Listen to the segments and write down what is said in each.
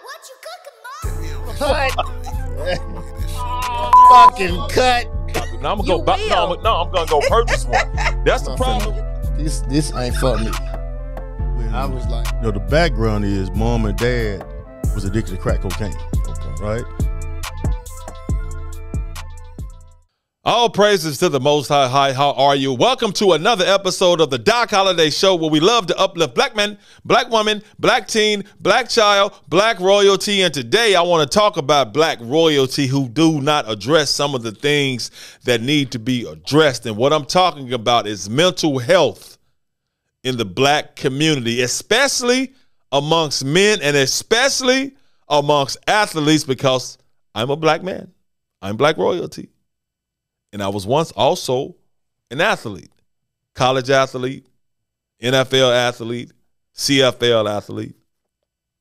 What you cooking, Mom? Fucking cut. Now I'm gonna go. I'm gonna go purchase one. That's the problem. This ain't for me. I was like, you know, the background is mom and dad was addicted to crack cocaine. Okay. Right? All praises to the Most High. Hi, how are you? Welcome to another episode of the Doc Holliday Show, where we love to uplift black men, black women, black teen, black child, black royalty. And today I want to talk about black royalty who do not address some of the things that need to be addressed. And what I'm talking about is mental health in the black community, especially amongst men and especially amongst athletes, because I'm a black man. I'm black royalty. And I was once also an athlete, college athlete, NFL athlete, CFL athlete,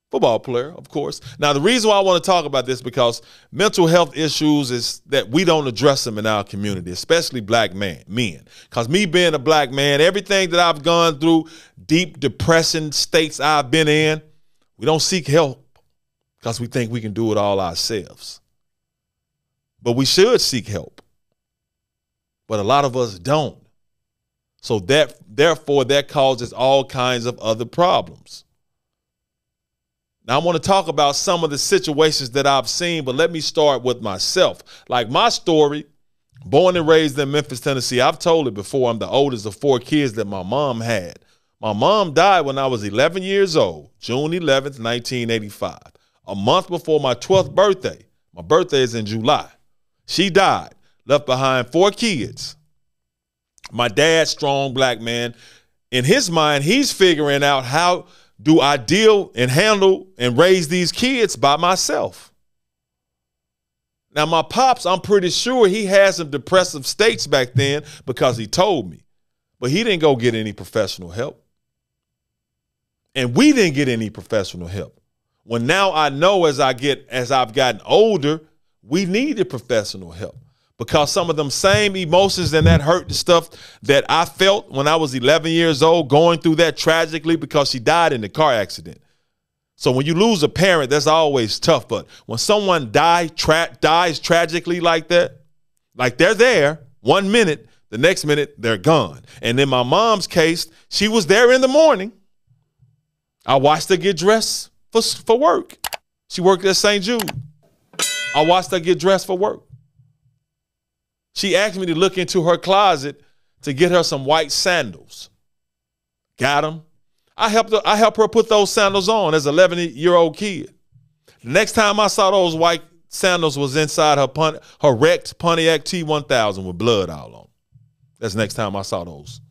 football player, of course. Now, the reason why I want to talk about this because mental health issues is that we don't address them in our community, especially black men. Because me being a black man, everything that I've gone through, deep depression states I've been in, we don't seek help because we think we can do it all ourselves. But we should seek help. But a lot of us don't. So therefore, that causes all kinds of other problems. Now, I want to talk about some of the situations that I've seen, but let me start with myself. Like my story, born and raised in Memphis, Tennessee, I've told it before, I'm the oldest of 4 kids that my mom had. My mom died when I was 11 years old, June 11th, 1985, a month before my 12th birthday. My birthday is in July. She died. Left behind 4 kids. My dad, strong black man. In his mind, he's figuring out how do I deal and handle and raise these kids by myself. Now, my pops, I'm pretty sure he had some depressive states back then because he told me. But he didn't go get any professional help. And we didn't get any professional help. Well, now I know as I've gotten older, we needed professional help. Because some of them same emotions and that hurt and stuff that I felt when I was 11 years old, going through that tragically because she died in a car accident. So when you lose a parent, that's always tough. But when someone dies tragically like that, like they're there 1 minute, the next minute they're gone. And in my mom's case, she was there in the morning. I watched her get dressed for work. She worked at St. Jude. I watched her get dressed for work. She asked me to look into her closet to get her some white sandals. Got them. I helped her put those sandals on as an 11-year-old kid. The next time I saw those white sandals was inside her wrecked Pontiac T1000 with blood all on. That's the next time I saw those.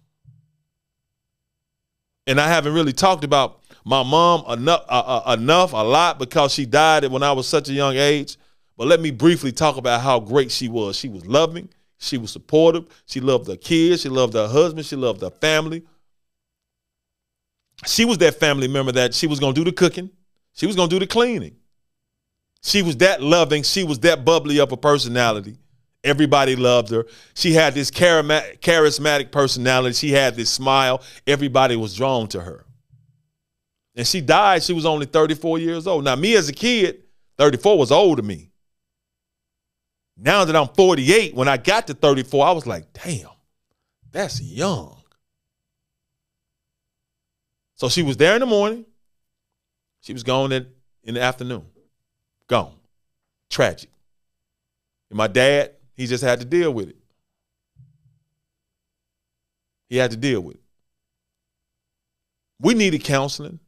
And I haven't really talked about my mom a lot because she died when I was such a young age. But let me briefly talk about how great she was. She was loving. She was supportive. She loved her kids. She loved her husband. She loved her family. She was that family member that she was going to do the cooking. She was going to do the cleaning. She was that loving. She was that bubbly of a personality. Everybody loved her. She had this charismatic personality. She had this smile. Everybody was drawn to her. And she died. She was only 34 years old. Now, me as a kid, 34 was old to me. Now that I'm 48, when I got to 34, I was like, damn, that's young. So she was there in the morning. She was gone in the afternoon. Gone. Tragic. And my dad, he just had to deal with it. He had to deal with it. We needed counseling,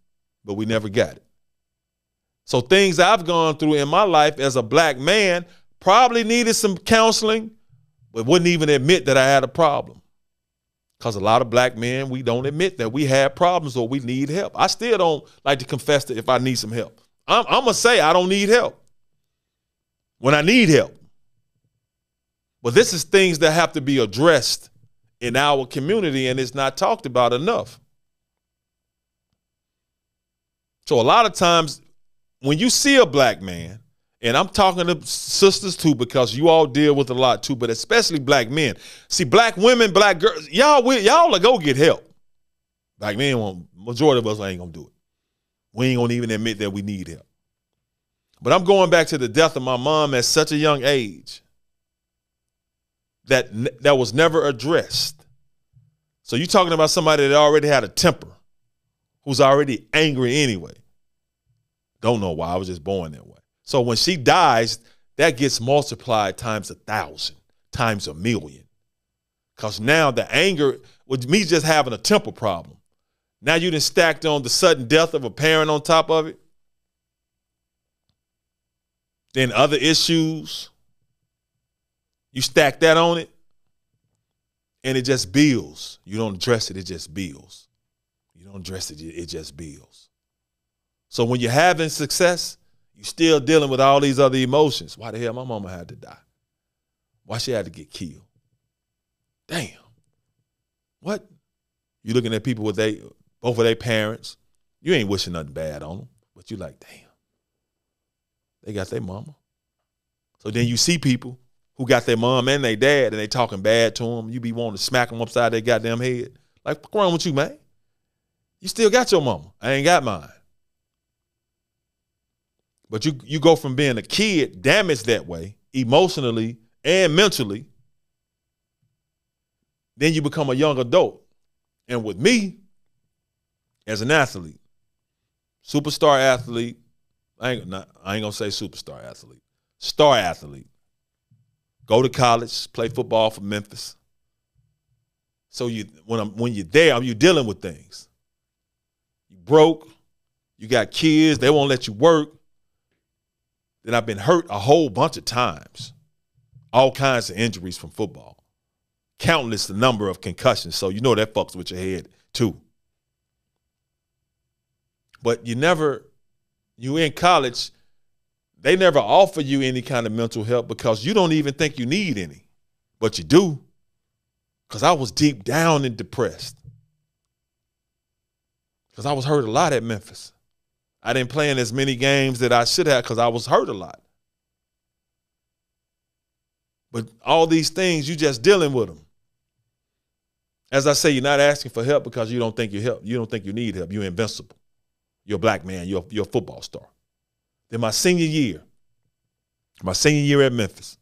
but we never got it. So things I've gone through in my life as a black man probably needed some counseling, but wouldn't even admit that I had a problem. Because a lot of black men, we don't admit that we have problems or we need help. I still don't like to confess that if I need some help. I'm going to say I don't need help when I need help. But this is things that have to be addressed in our community, and it's not talked about enough. So a lot of times when you see a black man, and I'm talking to sisters too, because you all deal with a lot too, but especially black men. See, black women, black girls, y'all will go get help. Black men, majority of us ain't gonna do it. We ain't gonna even admit that we need help. But I'm going back to the death of my mom at such a young age that was never addressed. So you're talking about somebody that already had a temper, who's already angry anyway. Don't know why. I was just born that way. So when she dies, that gets multiplied times 1,000, times 1,000,000. Because now the anger, with me just having a temper problem, now you done stacked on the sudden death of a parent on top of it. Then other issues, you stack that on it, and it just builds. You don't address it, it just builds. You don't address it, it just builds. So when you're having success, you're still dealing with all these other emotions. Why the hell my mama had to die? Why she had to get killed? Damn. What? You looking at people with both of their parents. You ain't wishing nothing bad on them, but you like, damn. They got their mama. So then you see people who got their mom and their dad, and they talking bad to them. You be wanting to smack them upside their goddamn head. Like, what's wrong with you, man? You still got your mama. I ain't got mine. But you go from being a kid damaged that way, emotionally and mentally, then you become a young adult. And with me, as an athlete, superstar athlete, I ain't gonna say superstar athlete, star athlete. Go to college, play football for Memphis. So when you're there, you're dealing with things. You broke, you got kids, they won't let you work. Then I've been hurt a whole bunch of times. All kinds of injuries from football. Countless the number of concussions, so you know that fucks with your head too. But you in college, they never offer you any kind of mental help because you don't even think you need any. But you do. Because I was deep down and depressed. Because I was hurt a lot at Memphis. I didn't play in as many games that I should have because I was hurt a lot. But all these things, you just dealing with them. As I say, you're not asking for help because you don't think you help. You don't think you need help. You're invincible. You're a black man. You're a football star. Then my senior year at Memphis,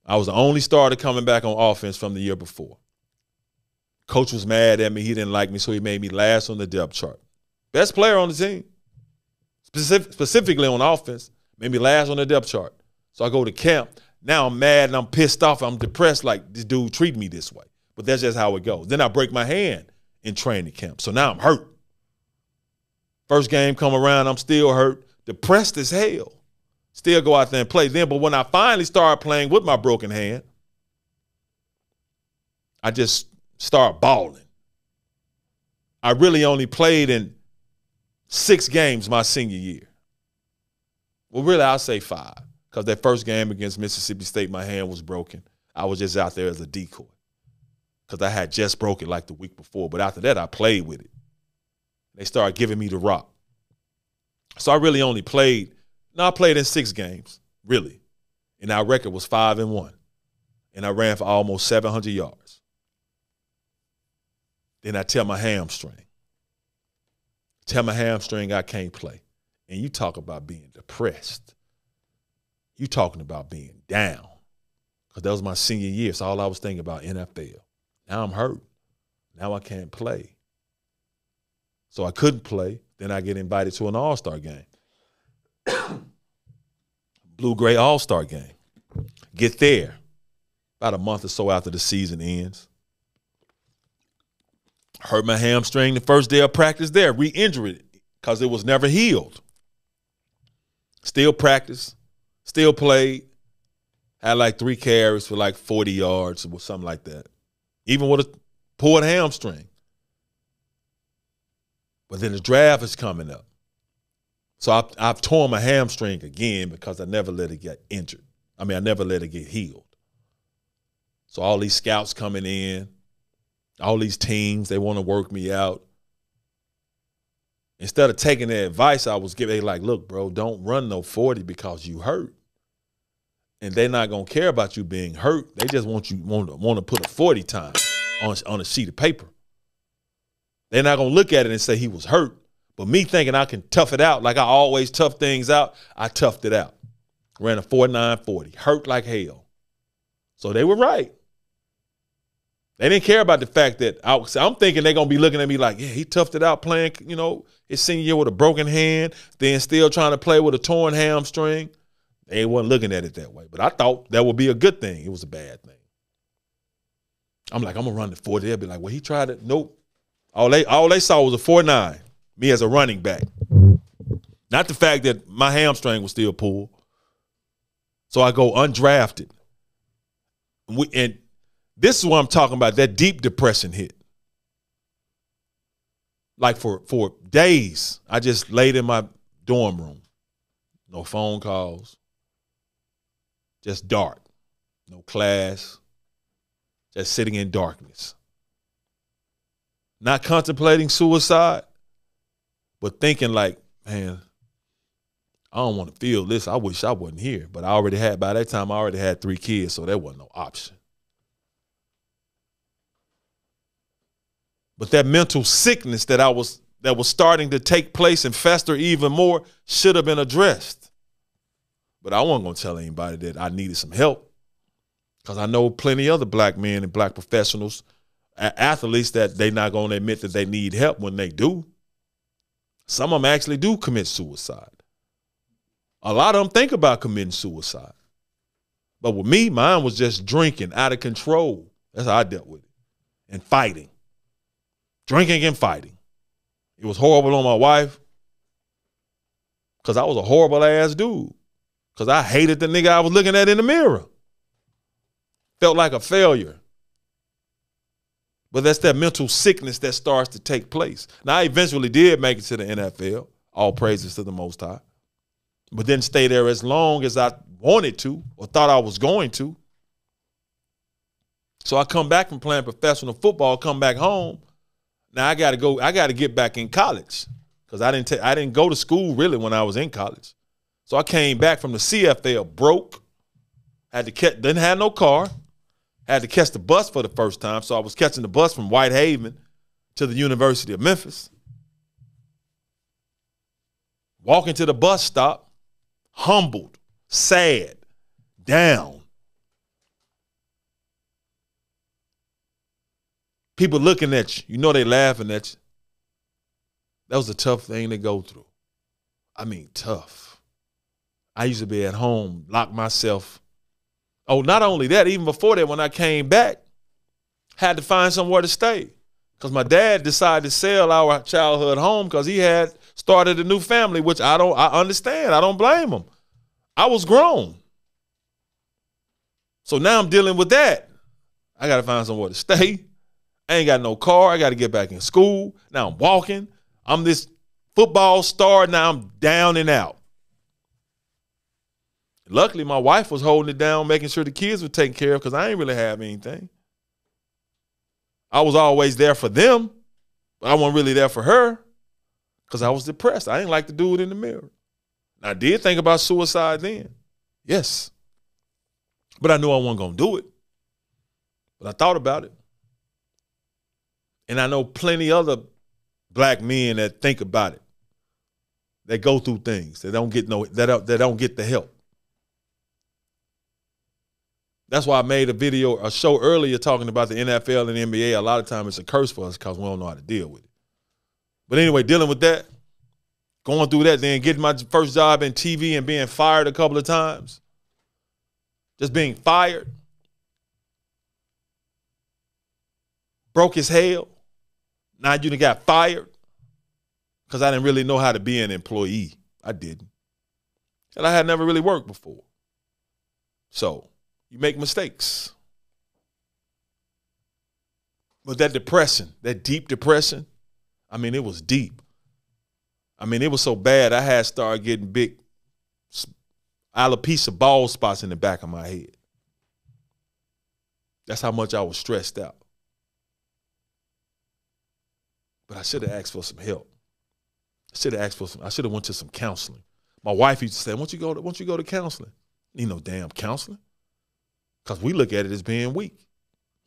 I was the only starter coming back on offense from the year before. Coach was mad at me. He didn't like me, so he made me last on the depth chart. Best player on the team, specifically on offense, made me last on the depth chart. So I go to camp. Now I'm mad and I'm pissed off. I'm depressed like this dude treated me this way. But that's just how it goes. Then I break my hand in training camp. So now I'm hurt. First game come around, I'm still hurt, depressed as hell. Still go out there and play. But when I finally started playing with my broken hand, I just started balling. I really only played in 6 games my senior year. Well, really, I'll say 5. Because that first game against Mississippi State, my hand was broken. I was just out there as a decoy. Because I had just broke it like the week before. But after that, I played with it. They started giving me the rock. So I really only played, I played in 6 games, really. And our record was 5-1. And I ran for almost 700 yards. Then I tear my hamstring. I can't play. And you talk about being depressed. You talking about being down. Because that was my senior year. So all I was thinking about, NFL. Now I'm hurt. Now I can't play. So I couldn't play. Then I get invited to an all-star game. Blue-gray all-star game. Get there. About a month or so after the season ends. Hurt my hamstring the first day of practice there. Re-injured it because it was never healed. Still practiced. Still played. Had like 3 carries for like 40 yards or something like that. Even with a pulled hamstring. But then the draft is coming up. So I've torn my hamstring again because I never let it get injured. I never let it get healed. So all these scouts coming in, all these teams, they want to work me out. Instead of taking their advice I was giving, they like, look, bro, don't run no 40 because you hurt. And they're not going to care about you being hurt. They just want to put a 40 time on a sheet of paper. They're not going to look at it and say he was hurt, But me thinking I can tough it out like I always tough things out, I toughed it out. Ran a 4.940, hurt like hell. So they were right. They didn't care about the fact that I'm thinking they're going to be looking at me like, yeah, he toughed it out playing, his senior year with a broken hand, then still trying to play with a torn hamstring. They wasn't looking at it that way. But I thought that would be a good thing. It was a bad thing. I'm like, I'm going to run the 40. They'll be like, well, he tried it. Nope. All they saw was a 4.9, me as a running back. Not the fact that my hamstring was still pulled. So I go undrafted. And this is what I'm talking about, that deep depression hit. Like for days, I just laid in my dorm room. No phone calls. Just dark. No class. Just sitting in darkness. Not contemplating suicide, but thinking like, man, I don't want to feel this. I wish I wasn't here. But by that time, I already had 3 kids, so there wasn't no option. But that mental sickness that was starting to take place and fester even more should have been addressed. But I wasn't going to tell anybody that I needed some help, because I know plenty of other black men and black professionals, athletes, that they're not going to admit that they need help when they do. Some of them actually do commit suicide. A lot of them think about committing suicide. But with me, mine was just drinking out of control. That's how I dealt with it. And fighting. Drinking and fighting. It was horrible on my wife because I was a horrible ass dude. Because I hated the nigga I was looking at in the mirror. Felt like a failure. But that's that mental sickness that starts to take place. Now, I eventually did make it to the NFL. All praises to the Most High. But didn't stay there as long as I wanted to or thought I was going to. So I come back from playing professional football, come back home. Now I got to get back in college, because I didn't go to school really when I was in college. So I came back from the CFL broke, didn't have no car, had to catch the bus for the first time. So I was catching the bus from Whitehaven to the University of Memphis. Walking to the bus stop, humbled, sad, down. People looking at you, they laughing at you. That was a tough thing to go through. I mean, tough. I used to be at home, lock myself. Oh, not only that, even before that, when I came back, had to find somewhere to stay. Because my dad decided to sell our childhood home because he had started a new family, which I understand. I don't blame him. I was grown. So now I'm dealing with that. I got to find somewhere to stay. I ain't got no car. I got to get back in school. Now I'm walking. I'm this football star. Now I'm down and out. Luckily, my wife was holding it down, making sure the kids were taken care of, because I ain't really have anything. I was always there for them, but I wasn't really there for her because I was depressed. I didn't like to do it in the mirror. And I did think about suicide then. Yes. But I knew I wasn't going to do it. But I thought about it. And I know plenty other black men that think about it. They go through things. They don't get the help. That's why I made a show earlier talking about the NFL and the NBA. A lot of times it's a curse for us because we don't know how to deal with it. But anyway, dealing with that, going through that, then getting my first job in TV and being fired a couple of times. Just being fired. Broke as hell. Now you done got fired because I didn't really know how to be an employee. I didn't. And I had never really worked before. So you make mistakes. But that depression, that deep depression, I mean, it was deep. I mean, it was so bad I had started getting big alopecia bald spots in the back of my head. That's how much I was stressed out. But I should have asked for some help. I should have went to some counseling. My wife used to say, won't you go to counseling? You know, damn counseling. Because we look at it as being weak.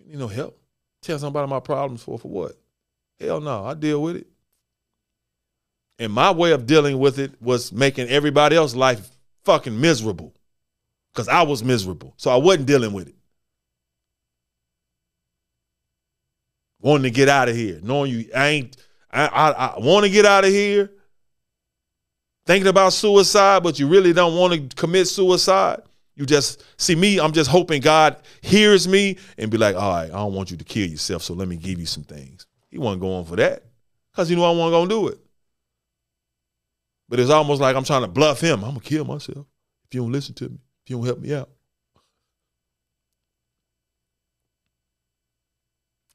You know, help. Tell somebody my problems for what? Hell no, I deal with it. And my way of dealing with it was making everybody else's life fucking miserable. Because I was miserable. So I wasn't dealing with it. Wanting to get out of here. Knowing I want to get out of here. Thinking about suicide, but you really don't want to commit suicide. You just, see me, I'm just hoping God hears me and be like, all right, I don't want you to kill yourself, so let me give you some things. He wasn't going for that because he knew I wasn't going to do it. But it's almost like I'm trying to bluff him. I'm going to kill myself if you don't listen to me, if you don't help me out.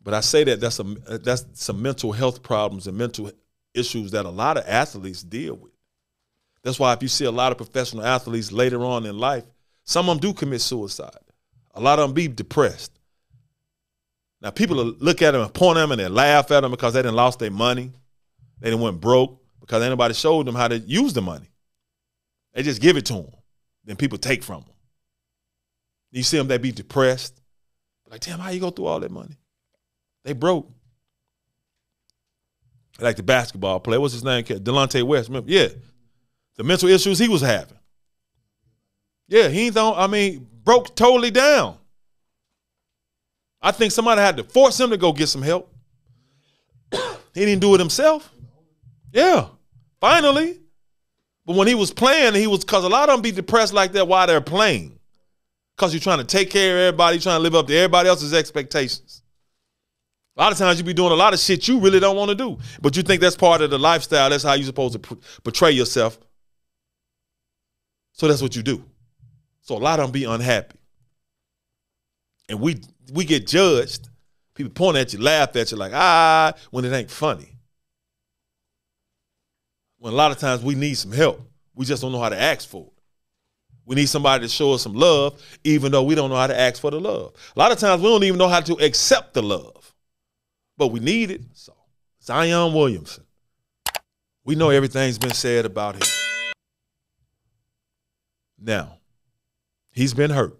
But I say that that's some mental health problems and mental issues that a lot of athletes deal with. That's why if you see a lot of professional athletes later on in life, some of them do commit suicide. A lot of them be depressed. Now, people look at them and point at them and they laugh at them because they done lost their money. They done went broke because anybody showed them how to use the money. They just give it to them. Then people take from them. You see them, they be depressed. Like, damn, how you go through all that money? They broke. Like the basketball player. What's his name? Delonte West. Remember? Yeah. The mental issues he was having. Yeah, broke totally down. I think somebody had to force him to go get some help. He didn't do it himself. Yeah, finally. But when he was playing, because a lot of them be depressed like that while they're playing. Because you're trying to take care of everybody, trying to live up to everybody else's expectations. A lot of times you be doing a lot of shit you really don't want to do. But you think that's part of the lifestyle. That's how you're supposed to portray yourself. So that's what you do. So a lot of them be unhappy. And we get judged. People point at you, laugh at you like, when it ain't funny. When a lot of times we need some help. We just don't know how to ask for it. We need somebody to show us some love, even though we don't know how to ask for the love. A lot of times we don't even know how to accept the love. But we need it. So Zion Williamson. We know everything's been said about him. Now, he's been hurt.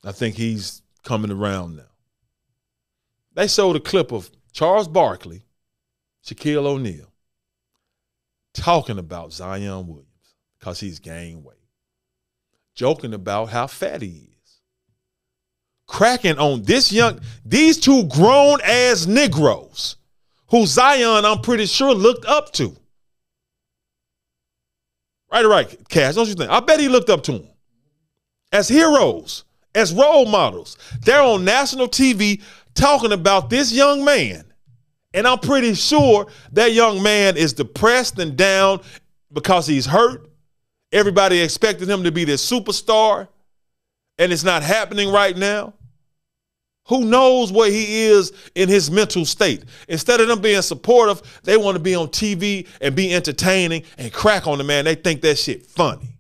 I think he's coming around now. They showed a clip of Charles Barkley, Shaquille O'Neal, talking about Zion Williams because he's gained weight, joking about how fat he is, cracking on these two grown-ass Negroes who Zion, I'm pretty sure, looked up to. Right, Cash, don't you think? I bet he looked up to them as heroes, as role models. They're on national TV talking about this young man. And I'm pretty sure that young man is depressed and down because he's hurt. Everybody expected him to be this superstar, and it's not happening right now. Who knows where he is in his mental state? Instead of them being supportive, they want to be on TV and be entertaining and crack on the man. They think that shit funny.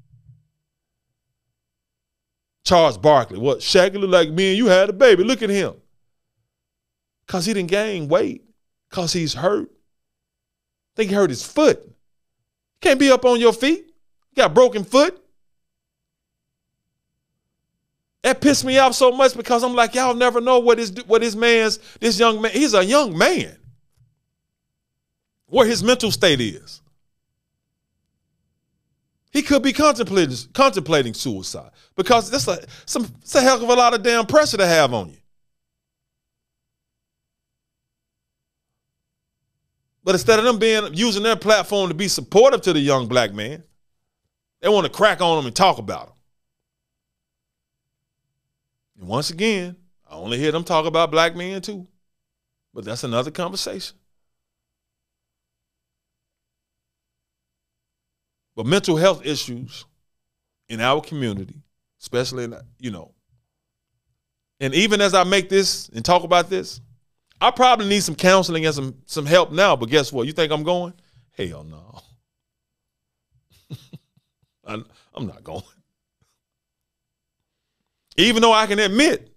Charles Barkley, what? Shaq look like me and you had a baby. Look at him. Because he didn't gain weight. Because he's hurt. I think he hurt his foot. Can't be up on your feet. You got a broken foot. That pissed me off so much because I'm like, y'all never know this young man, he's a young man, where his mental state is. He could be contemplating suicide because it's a heck of a lot of damn pressure to have on you. But instead of them using their platform to be supportive to the young black man, they want to crack on him and talk about him. And once again, I only hear them talk about black men too. But that's another conversation. But mental health issues in our community, especially in, and even as I make this and talk about this, I probably need some counseling and some help now, but guess what? You think I'm going? Hell no. I'm not going. Even though I can admit,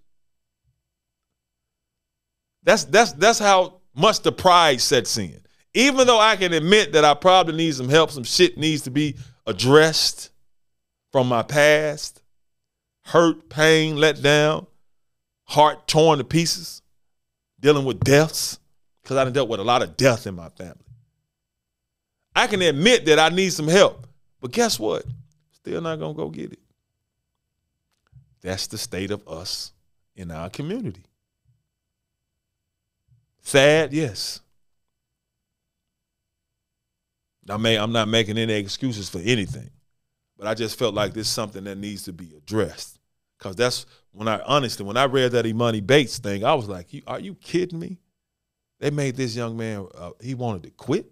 that's how much the pride sets in. Even though I can admit that I probably need some help, some shit needs to be addressed from my past, hurt, pain, let down, heart torn to pieces, dealing with deaths, because I done dealt with a lot of death in my family. I can admit that I need some help. But guess what? Still not going to go get it. That's the state of us in our community. Sad, yes. I'm not making any excuses for anything. But I just felt like this is something that needs to be addressed. Because that's when I read that Imani Bates thing, I was like, are you kidding me? They made this young man, he wanted to quit.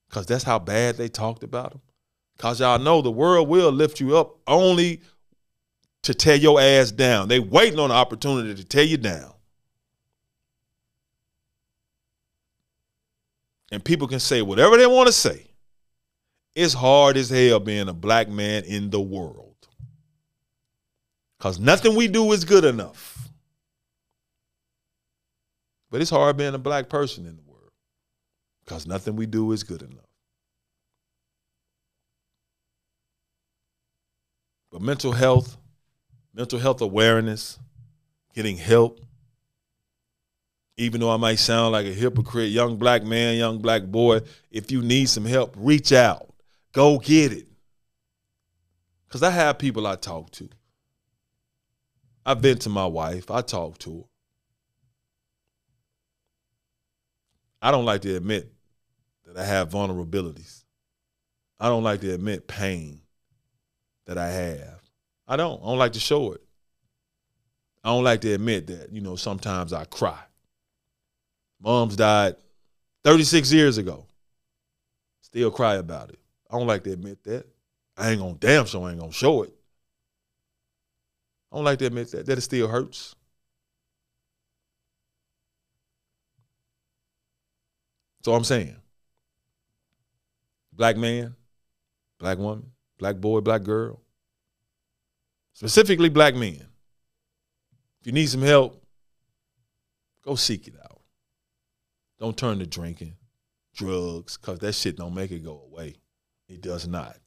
Because that's how bad they talked about him. Because y'all know the world will lift you up only to tear your ass down. They waiting on the opportunity to tear you down. And people can say whatever they want to say. It's hard as hell being a black man in the world. Because nothing we do is good enough. But it's hard being a black person in the world. Because nothing we do is good enough. But mental health awareness, getting help, even though I might sound like a hypocrite, young black man, young black boy, if you need some help, reach out. Go get it. Because I have people I talk to. I've been to my wife. I talk to her. I don't like to admit that I have vulnerabilities. I don't like to admit pain that I have. I don't like to show it. I don't like to admit that, sometimes I cry. Mom's died 36 years ago. Still cry about it. I don't like to admit that. I ain't gonna show it. I don't like to admit that it still hurts. So I'm saying, black man, black woman, black boy, black girl, specifically black men, if you need some help, go seek it out. Don't turn to drinking, drugs, because that shit don't make it go away. It does not.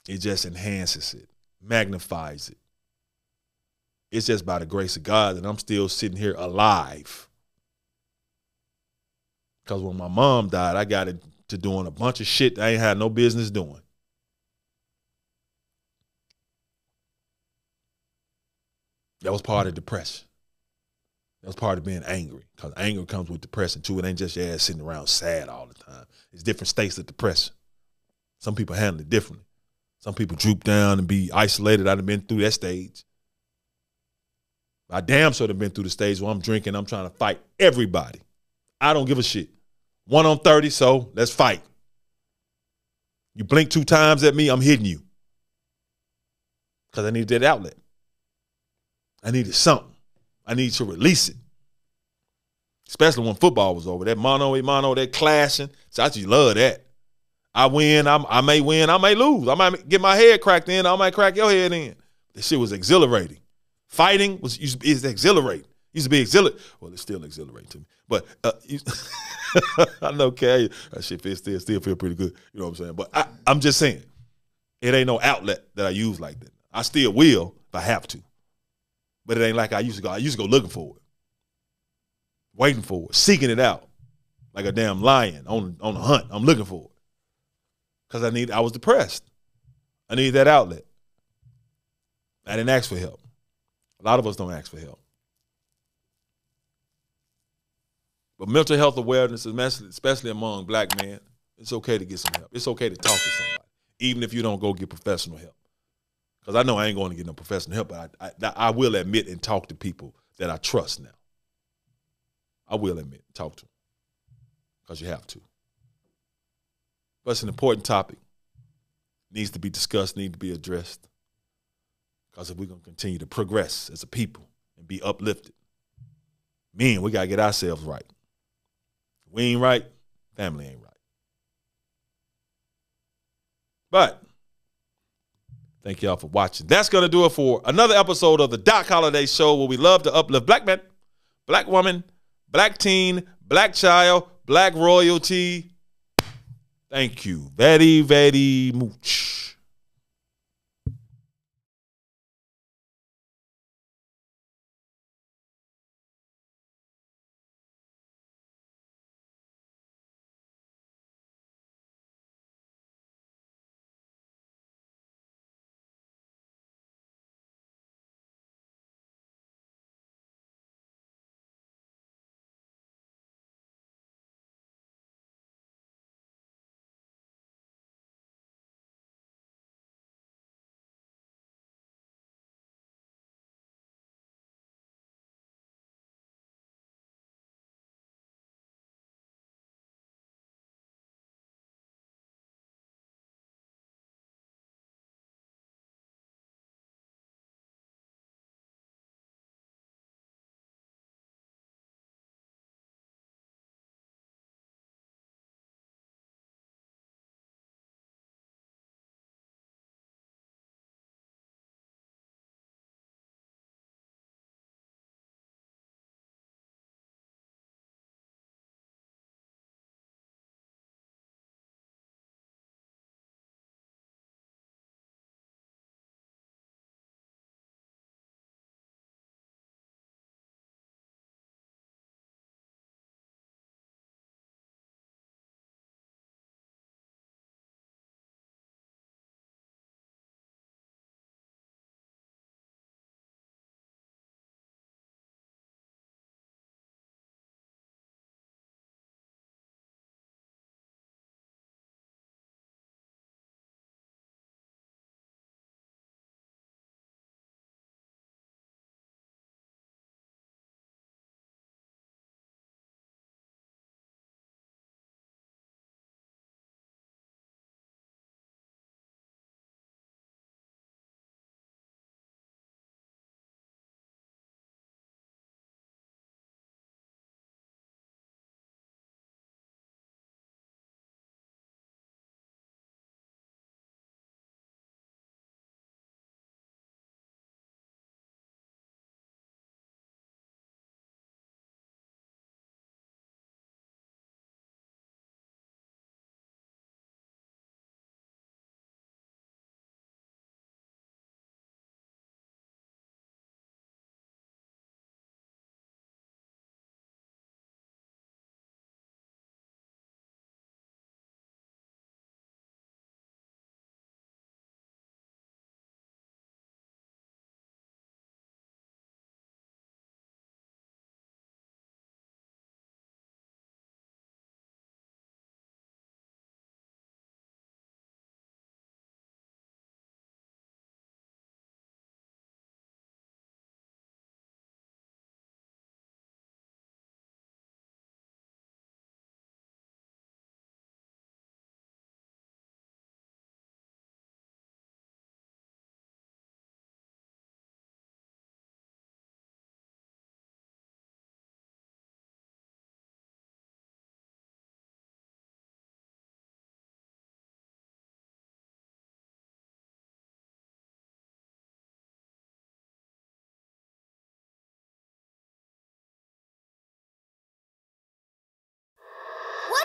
It just enhances it, magnifies it. It's just by the grace of God that I'm still sitting here alive. Because when my mom died, I got into doing a bunch of shit I ain't had no business doing. That was part of depression. That was part of being angry. Because anger comes with depression too. It ain't just your ass sitting around sad all the time. It's different states of depression. Some people handle it differently. Some people droop down and be isolated. I've been through that stage. I damn sure have been through the stage where I'm drinking, I'm trying to fight everybody. I don't give a shit. 1 on 30, so let's fight. You blink 2 times at me, I'm hitting you. Because I needed that outlet. I needed something. I needed to release it. Especially when football was over. That mano, that clashing. So I just love that. I win, I may win, I may lose. I might get my head cracked in, I might crack your head in. This shit was exhilarating. Fighting is exhilarating. Used to be exhilarating. Well, it's still exhilarating to me. But I know, okay, that shit still feel pretty good. You know what I'm saying? But I'm just saying, it ain't no outlet that I use like that. I still will if I have to. But it ain't like I used to go. I used to go looking for it, waiting for it, seeking it out like a damn lion on a hunt. I'm looking for it because I was depressed. I needed that outlet. I didn't ask for help. A lot of us don't ask for help. But mental health awareness, especially among black men, it's okay to get some help. It's okay to talk to somebody, even if you don't go get professional help. Because I know I ain't going to get no professional help, but I will admit and talk to people that I trust now. I will admit, talk to them. Because you have to. But it's an important topic. Needs to be discussed, needs to be addressed. Because if we're going to continue to progress as a people and be uplifted, men, we got to get ourselves right. If we ain't right, family ain't right. But thank y'all for watching. That's going to do it for another episode of the Doc Holliday Show, where we love to uplift black men, black woman, black teen, black child, black royalty. Thank you very, very much.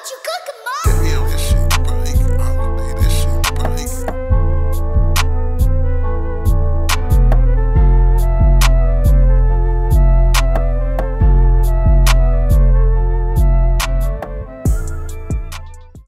you cook